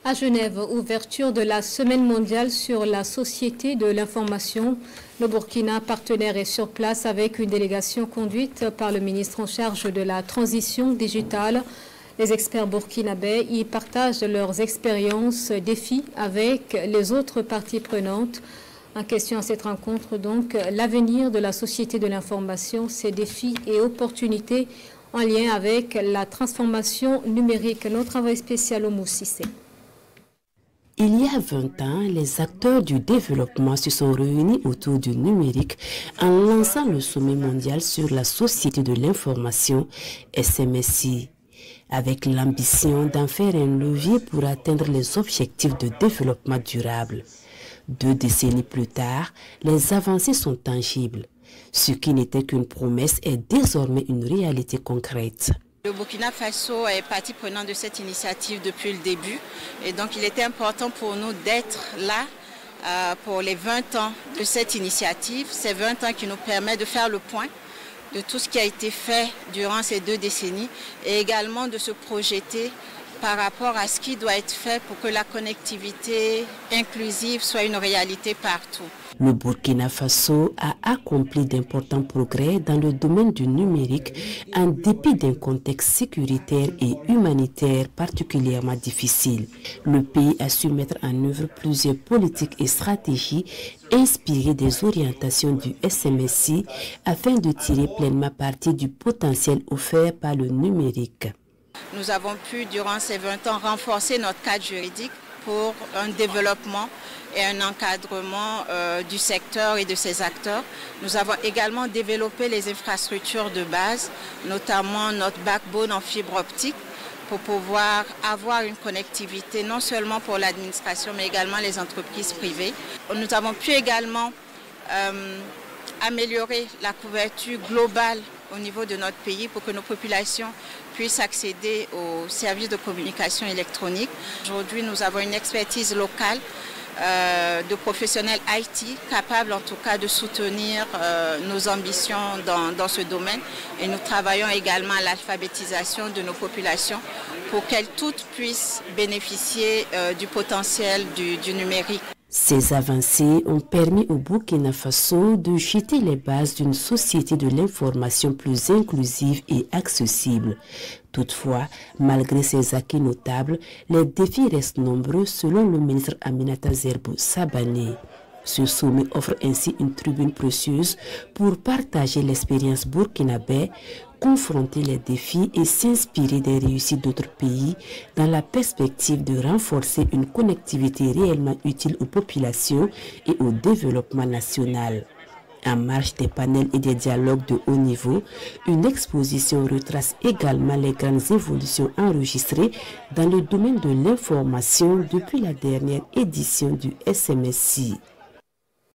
À Genève, ouverture de la Semaine mondiale sur la société de l'information. Le Burkina, partenaire, est sur place avec une délégation conduite par le ministre en charge de la transition digitale. Les experts burkinabés y partagent leurs expériences, défis avec les autres parties prenantes. En question à cette rencontre, donc, l'avenir de la société de l'information, ses défis et opportunités en lien avec la transformation numérique. Notre envoyé spécial au Moussissé. Il y a 20 ans, les acteurs du développement se sont réunis autour du numérique en lançant le sommet mondial sur la société de l'information, SMSI, avec l'ambition d'en faire un levier pour atteindre les objectifs de développement durable. 2 décennies plus tard, les avancées sont tangibles. Ce qui n'était qu'une promesse est désormais une réalité concrète. Le Burkina Faso est partie prenante de cette initiative depuis le début et donc il était important pour nous d'être là pour les 20 ans de cette initiative. Ces 20 ans qui nous permettent de faire le point de tout ce qui a été fait durant ces 2 décennies et également de se projeter par rapport à ce qui doit être fait pour que la connectivité inclusive soit une réalité partout. Le Burkina Faso a accompli d'importants progrès dans le domaine du numérique en dépit d'un contexte sécuritaire et humanitaire particulièrement difficile. Le pays a su mettre en œuvre plusieurs politiques et stratégies inspirées des orientations du SMSI afin de tirer pleinement parti du potentiel offert par le numérique. Nous avons pu, durant ces 20 ans, renforcer notre cadre juridique pour un développement et un encadrement du secteur et de ses acteurs. Nous avons également développé les infrastructures de base, notamment notre backbone en fibre optique, pour pouvoir avoir une connectivité non seulement pour l'administration, mais également les entreprises privées. Nous avons pu également améliorer la couverture globale au niveau de notre pays pour que nos populations puissent accéder aux services de communication électronique. Aujourd'hui, nous avons une expertise locale de professionnels IT capables en tout cas de soutenir nos ambitions dans ce domaine et nous travaillons également à l'alphabétisation de nos populations pour qu'elles toutes puissent bénéficier du potentiel du numérique. Ces avancées ont permis au Burkina Faso de jeter les bases d'une société de l'information plus inclusive et accessible. Toutefois, malgré ces acquis notables, les défis restent nombreux selon le ministre Aminata Zerbou Sabané. Ce sommet offre ainsi une tribune précieuse pour partager l'expérience burkinabé, confronter les défis et s'inspirer des réussites d'autres pays dans la perspective de renforcer une connectivité réellement utile aux populations et au développement national. En marge des panels et des dialogues de haut niveau, une exposition retrace également les grandes évolutions enregistrées dans le domaine de l'information depuis la dernière édition du SMSI.